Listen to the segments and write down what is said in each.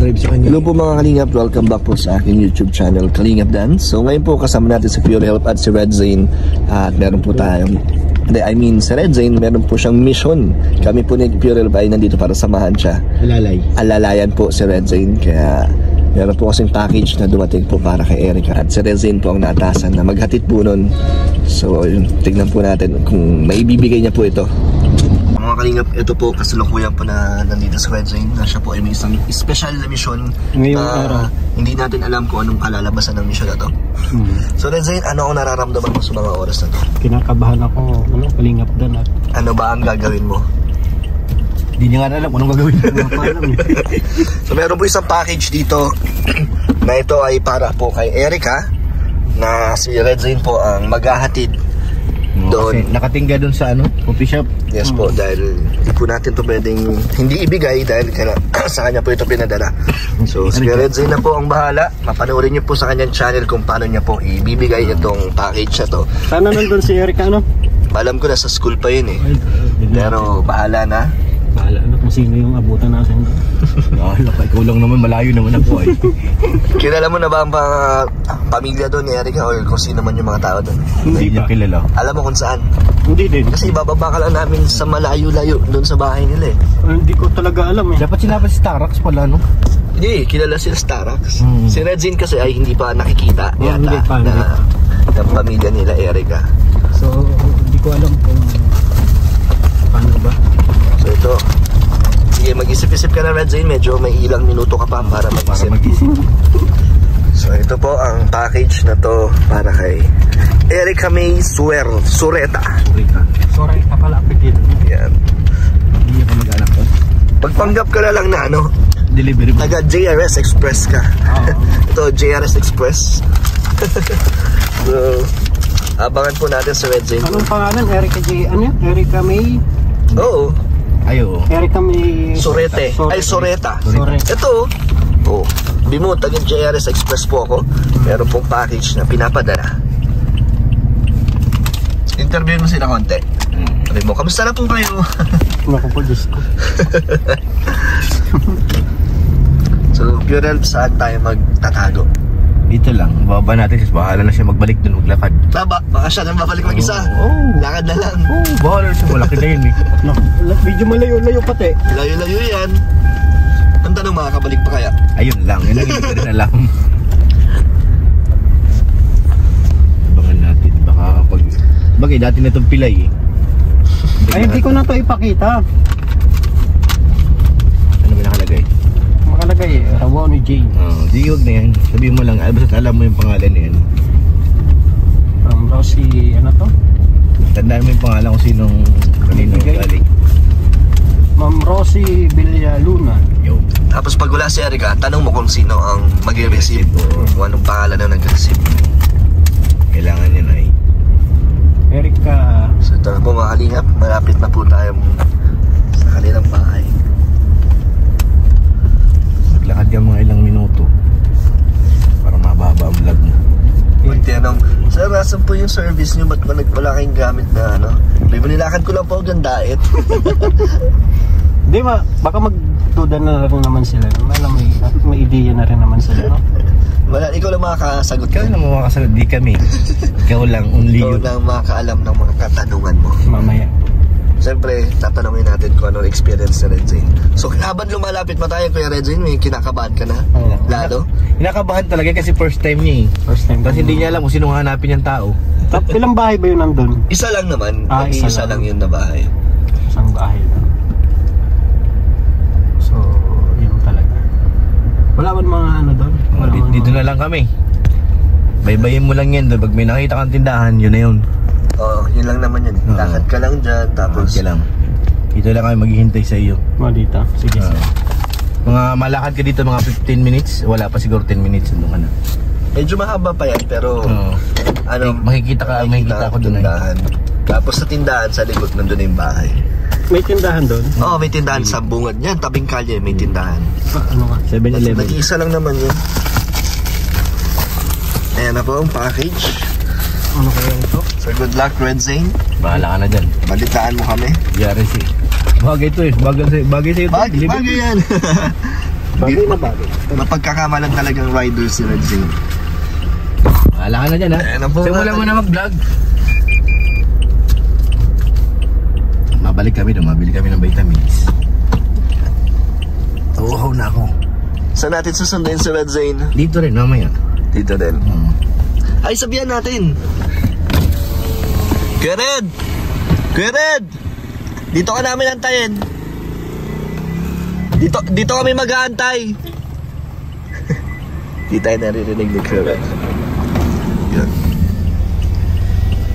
drive sa kanya. Hello po mga Kalingap, welcome back po sa aking YouTube channel, Kalingap Dan. So ngayon po kasama natin si Pure Health at si Red Zane. At meron po tayong, si Red Zane, meron po siyang mission. Kami po ni Pure Health ay nandito para samahan siya. Alalayan po si Red Zane, kaya meron po kasing package na dumating po para kay Erica. At si Red Zane po ang naatasan na maghatid po nun. So yun, tignan po natin kung maibibigay niya po ito. Mga Kalingap, ito po kasalukuyan po na nandito sa Red Zane na siya po ay may isang special na mission na hindi natin alam kung anong kalalabasan ng mission na to. So Red Zane, ano ang nararamdaman mo sa mga oras na to? Kinakabahan ako, Kalingap Dan. At ano ba ang gagawin mo? hindi niya nga alam kung anong gagawin. So meron po isang package dito na ito ay para po kay Erica, na si Red Zane po ang maghahatid doon. Nakatingga doon sa coffee shop. Yes po, dahil hindi po natin ito pwedeng hindi ibigay dahil sa kanya po ito pinadala. So si Red Zane na po ang bahala. Mapanoorin niyo po sa kanyang channel kung paano niya po ibibigay itong package na to. Sana nandun si Erica, Alam ko na sa school pa yun eh. Pero bahala na. Bahala na kung sino yung abutan natin. Ikaw lang naman, malayo naman ako eh. Kilala mo na ba ang mga pamilya doon ni Erica o kung sino man yung mga tao doon? Hindi niya kilala. Alam mo kung saan? Hindi din. Kasi bababa ka lang namin sa malayo-layo doon sa bahay nila eh. Hindi ko talaga alam eh. Dapat sinabi si Starax pala, Hindi, kilala sila Starax. Si Red Zane kasi ay hindi pa nakikita yata ng pamilya nila Erica. So, hindi ko alam kung paano ba. So ito, sige, mag-isip-isip ka na Red Zane, medyo may ilang minuto ka pa para mag-isip. So ito po ang package na to para kay Erica May Sureta. Sureta pala apigil. Yan. Hindi ka mag-anak ko. Pagpanggap ka na lang na delivery mo. Taga JRS Express ka. Ito, JRS Express. So, abangan po natin sa Red Zane. Anong pangalan? Erica J. Erica May? Oo. Erica May Surete. Ay, Sureta. Ito, Bimo, taga JRS Express po ako. Meron pong package na pinapadala. Interview mo sila konti. Sabi mo, kamusta na po kayo? Naku po, Diyos ko. So, Pure Health, saan tayo magtatago? Dito lang, baba natin kasi bahala na siya magbalik dun, maglakad. Baka siya nang babalik mag-isa. Lakad na lang. Bahala siya, malaki na yun eh. Medyo malayo-layo pati. Layo-layo yan. Ang tanong, makakabalik pa kaya? Ayun lang, yun lang, hindi ko rin alam. Abangan natin, baka kapag bagay, dati na itong pilay eh. Ay, hindi ko na ito ipakita. Ano ba nakalagay? Makalagay eh, Rawani J. Di huwag na yan, sabihin mo lang, basta alam mo yung pangalan na yan. Rosie, tandaan mo yung pangalan kung sinong kanino galing. Ma'am Rosie Villaluna. Tapos pag wala si Erica, tanong mo kung sino ang mag-receive o kung anong pangalan na nag-receive. Kailangan niya na eh. Erica. So ito na po mga Kalingap, malapit na po tayo sa kanilang bahay. Maglakad ka mga ilang minuto para mababa ang vlog mo. Magtanong, sir, nasan po yung service nyo? Ba't wala kayong gamit na May manilakad ko lang po hanggang daet. Di ba, baka magduda na rin naman sila. May ideya na rin naman sila. Wala, ikaw lang makakasagot ka. Ikaw lang makakasagot, di kami. Ikaw lang, only you. Ikaw lang makakaalam ng mga katanungan mo. Mamaya. Siyempre, tatanungin natin kung anong experience na Red Zane. So, habang lumalapit pa tayo, Kuya Red Zane, may kinakabahan ka na? Lalo? Kinakabahan talaga kasi first time niya eh. First time. Kasi hindi niya alam kung sino hanapin yung tao. Ilang bahay ba yun nandun? Isa lang naman. Isa lang yun na bahay. Isang bahay lang. So, yun talaga. Wala man mga doon? Dito na lang kami. Baybayin mo lang yan doon. Pag may nakita kang tindahan, yun na yun. Yun lang naman yun. Lakad ka lang dyan, tapos dito lang kami maghihintay sa iyo. Dito? Sige. Mga malakad ka dito mga 15 minutes. Wala pa siguro 10 minutes. Doon ka na. Medyo mahaba pa yan, pero makikita ko doon. Tapos sa tindahan, sa likod, nandun na yung bahay. May tindahan doon? Oo, may tindahan sa bungad niyan. Tabing kalye, may tindahan. Ano ka? 7-Eleven. Nag-iisa lang naman yun. Ayan na po ang package. Ano kaya ito? So good luck, Red Zane. Bahala ka na dyan. Balitaan mo kami. Yari si. Bagay ito eh. Bagay sa'yo ito. Bagay yan. Bagay na bagay. Mapagkakamalan talagang rider si Red Zane. Wala ka na dyan ha. Simulan mo na mag-vlog. Mabalik kami doon, mabili kami ng vitamins. Uhaw na ako. Saan natin susundin si Red Zane? Dito rin, mamaya. Dito din. Ay, sabihan natin. Kuya Red! Kuya Red! Dito ka namin antayin. Dito kami mag-aantay. Di tayo naririnig ni Kuya Red. Yun.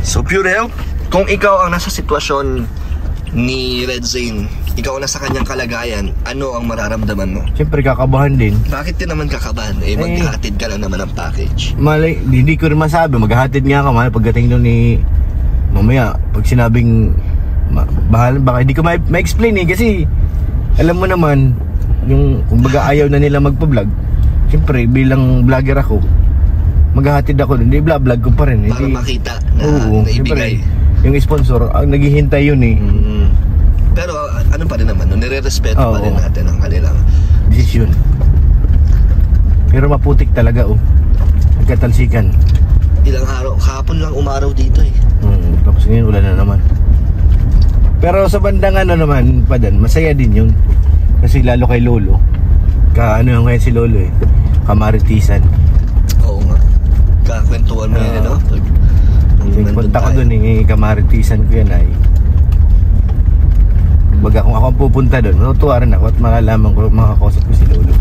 So, Pure Health, kung ikaw ang nasa sitwasyon ni Red Zane, ikaw ang nasa kanyang kalagayan, ano ang mararamdaman mo? Siyempre kakabahan din. Bakit din naman kakabahan? Maghahatid ka lang naman ng package. Malay, hindi ko rin masabi. Maghahatid nga ka, mahal pagdating doon ni... Mamaya, pag sinabing... Bahal, baka hindi ko ma-explain kasi... Alam mo naman, yung kumbaga ayaw na nila magpa-vlog. Siyempre, bilang vlogger ako, maghahatid ako doon. Hindi, vlog ko pa rin. Para hindi, makita na naibigay. Yung sponsor, ang naghihintay yun eh. Pero ano pa rin naman, nire-respeto pa rin natin ang kanilang desisyon. Pero maputik talaga nagkatalsikan. Ilang araw, kahapon lang umaraw dito eh. Tapos ngayon ulan na naman. Pero sa bandang naman, Padan, masaya din yun. Kasi lalo kay Lolo. Ano yung ngayon si Lolo eh. Kamaritisan. Oo nga. Kakwentuhan mo yun, no? Punta ko dun eh, kamaritisan ko yan ay. Baga kung ako pupunta doon, matutuwa rin ako at malalaman ko, makakausap ko si Lolo.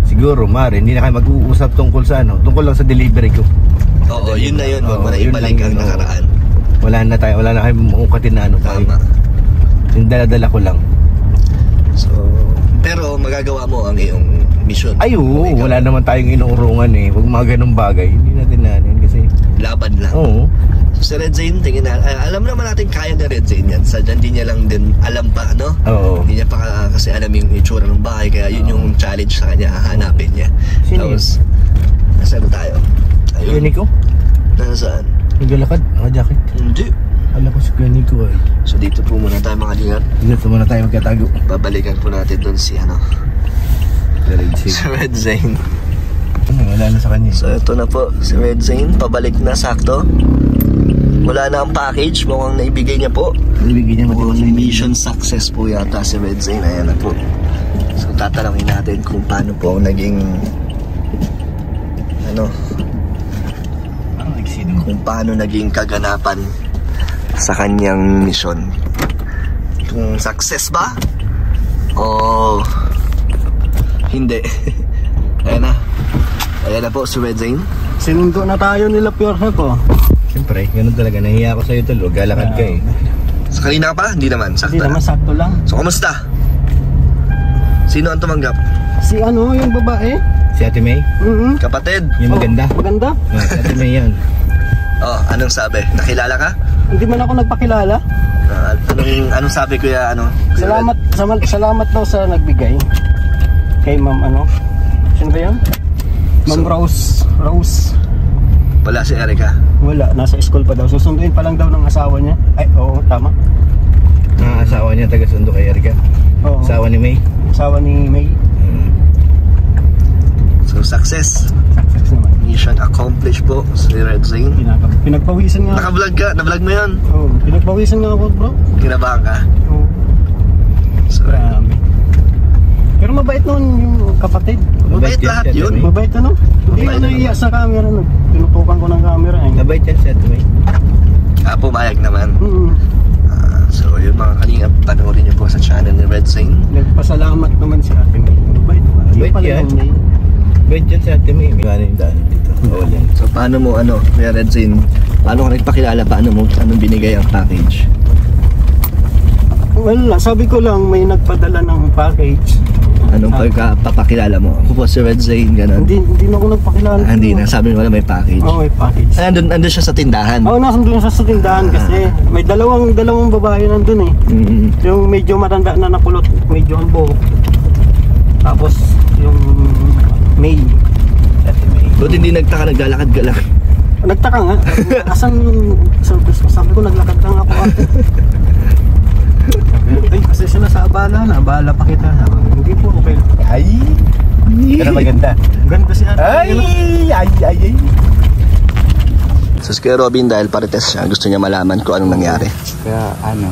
Siguro, Mare, hindi na kayo mag-uusap tungkol sa tungkol lang sa delivery ko. Oo, yun na yun, huwag mo na ibalik ang nakaraan. Wala na kayo mamukatin na Tama. Yung dala-dala ko lang. So, pero magagawa mo ang iyong mission. Ay, wala naman tayong inuurungan eh. Huwag mga ganung bagay, hindi natin nanin kasi laban lang. Oo. So, si Red Zane, tingin na, alam naman natin kaya na Red Zane yan. Sadya, hindi niya lang din alam pa, no? Oo. Hindi niya pa kasi alam yung itsura ng bahay, kaya yun yung challenge sa kanya, hahanapin niya. Sino Tapos, nasaan tayo? Ayun. Nico? Nasaan? Naglalakad, naka-jacket. Hindi. Alam ko si Kuya Nico ay. So, dito po muna tayo mga lingat. Dito muna tayo magkatago. Babalikan po natin doon si si Red Zane. Wala na sa kanya. So, ito na po, si Red Zane, pabalik na sakto. Wala na ang package, mukhang naibigay niya po. Naibigay niya mukhang mission success po yata si Red Zane. Ayan na po. So tatanungin natin kung paano po naging kung paano naging kaganapan sa kanyang mission. Kung success ba? O hindi. Ayan na po si Red Zane. Sinundo na tayo nila Pure Health Siyempre, ganun talaga. Nahiya ako sa'yo tol. Galakad ka eh. So kanina ka pa? Hindi naman. Sakto Hindi naman, sakto lang. So kumusta? Sino ang tumanggap? Si yung babae. Si Ate May? Kapatid? Yung maganda? Maganda? Si Ate May yan. Anong sabi? Nakilala ka? Hindi man ako nagpakilala. Anong sabi kuya Salamat daw sa nagbigay. Kay Ma'am Sino ba yan? Ma'am Rose. Wala si Erica? Wala, nasa school pa daw. Susunduin pa lang daw ng asawa niya. Ay, oo, tama. Asawa niya taga-sundo kay Erica? Oo. Asawa ni May? Asawa ni May. So, success. Success naman. Mission accomplished po si Red Zane. Pinagpawisan nga. Naka-vlog ka? Na-vlog mo yun? Oo, pinagpawisan nga ako bro. Kinabahan ka? Oo. So, marami. Pero mabait noon yung kapatid. Mabait lahat yun. Mabait Hindi ako naiiyak sa camera. Tinutukan ko ng camera. Mabait yan si Ate May. Pumayag naman. So yun mga kalingap, panoorin niyo po sa channel ni Red Zane. Nagpasalamat naman si Ate May. Mabait yan. Mabait yan si Ate May. May yung daan dito. So paano mo Kuya Red Zane, paano ka nagpakilala? Anong binigay ang package? Well, sabi ko lang may nagpadala ng package. Anong pagpapakilala mo? Ako po si Red Zane, gano'n. Hindi na ako nagpakilala. Hindi na, sabi mo wala may package. Oo, may package. Andun siya sa tindahan. Oo, nandun siya sa tindahan kasi may dalawang babae nandun eh. Yung medyo matanda na nakulot, medyo ang buhok. Tapos yung May. Buti hindi nagtaka, naglalakad ka lang. Nagtaka nga. Sabi ko naglakad lang ako. Ay, kasi sila sa abala pa kita. Hindi po okay. Ay! Pero maganda. Ganda si ate. Ay. So si Kuya Robin, dahil parites siya, gusto niya malaman kung anong nangyari. Kaya paano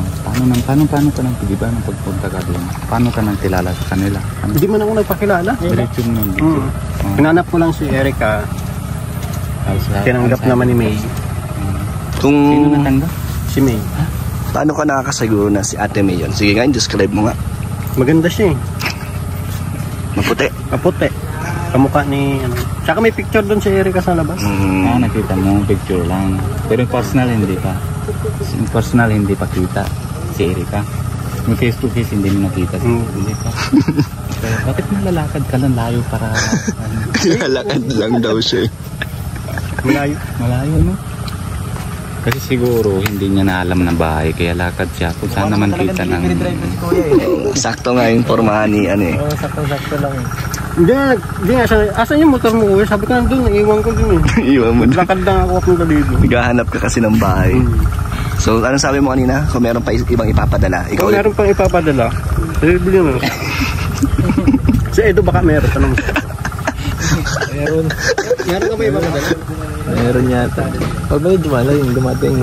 ka nang, di ba, nung pagpunta ka doon? Paano ka nang kilala sa kanila? Hindi man ako nagpakilala. Diretso mo nun. Hinanap ko lang si Erica. Tinanggap naman ni May. Sino natanggap? Si May. Paano ka nakakasiguro na si Ate May yun? Sige nga, describe mo nga. Maganda siya eh. Maputi. Kaputi. Kamukha ni ano. Tsaka may picture doon si Erica sa labas. Nakita mo, picture lang. Pero yung personal hindi pa. Yung personal hindi pa kita si Erica. Yung face to face hindi mo nakita. Hindi pa. Pero bakit malalakad ka lang layo para... Lalakad lang daw siya. Malayo. Malayo, no? Kasi siguro hindi niya na alam ng bahay kaya lakad siya. Kung saan naman kita ng... Sakto nga yung pormahan ni ano eh. Sakto lang eh. Hindi nga siya, asan yung motor mo kuya? Sabi ko nandun, iwan ko dun eh. Iwan mo na. Lakad lang ako punta dito. Naghahanap ka kasi ng bahay. So anong sabi mo kanina? Kung meron pa ibang ipapadala, ikaw Kung meron pang ipapadala, bigyan mo. Si Edo baka meron, tanong. Meron ka ba ipapadala? Meron yata. Pag may dumating.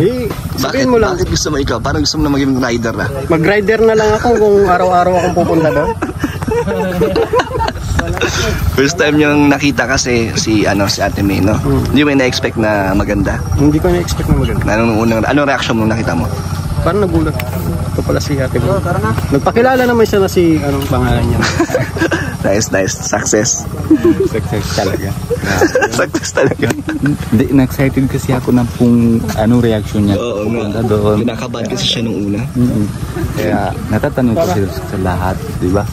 Sabihin mo lang. Bakit gusto mo ikaw? Parang gusto mo na maging rider na. Mag-rider na lang ako kung araw-araw akong pupunta doon. First time niyang nakita kasi si Ate May, no? Hindi mo na-expect na maganda? Hindi ko na-expect na maganda. Anong reaction mo nakita mo? Parang nagulat. Ito pala si Ate May. Nagpakilala naman siya na si anong pangalan niya. Nice. Success. Success talaga. Success talaga. Hindi, na-excited kasi ako na kung anong reaction niya. Oo nga. Doon. Kinakabahan kasi siya nung una. Kaya natatanong ko sila sa lahat, di ba?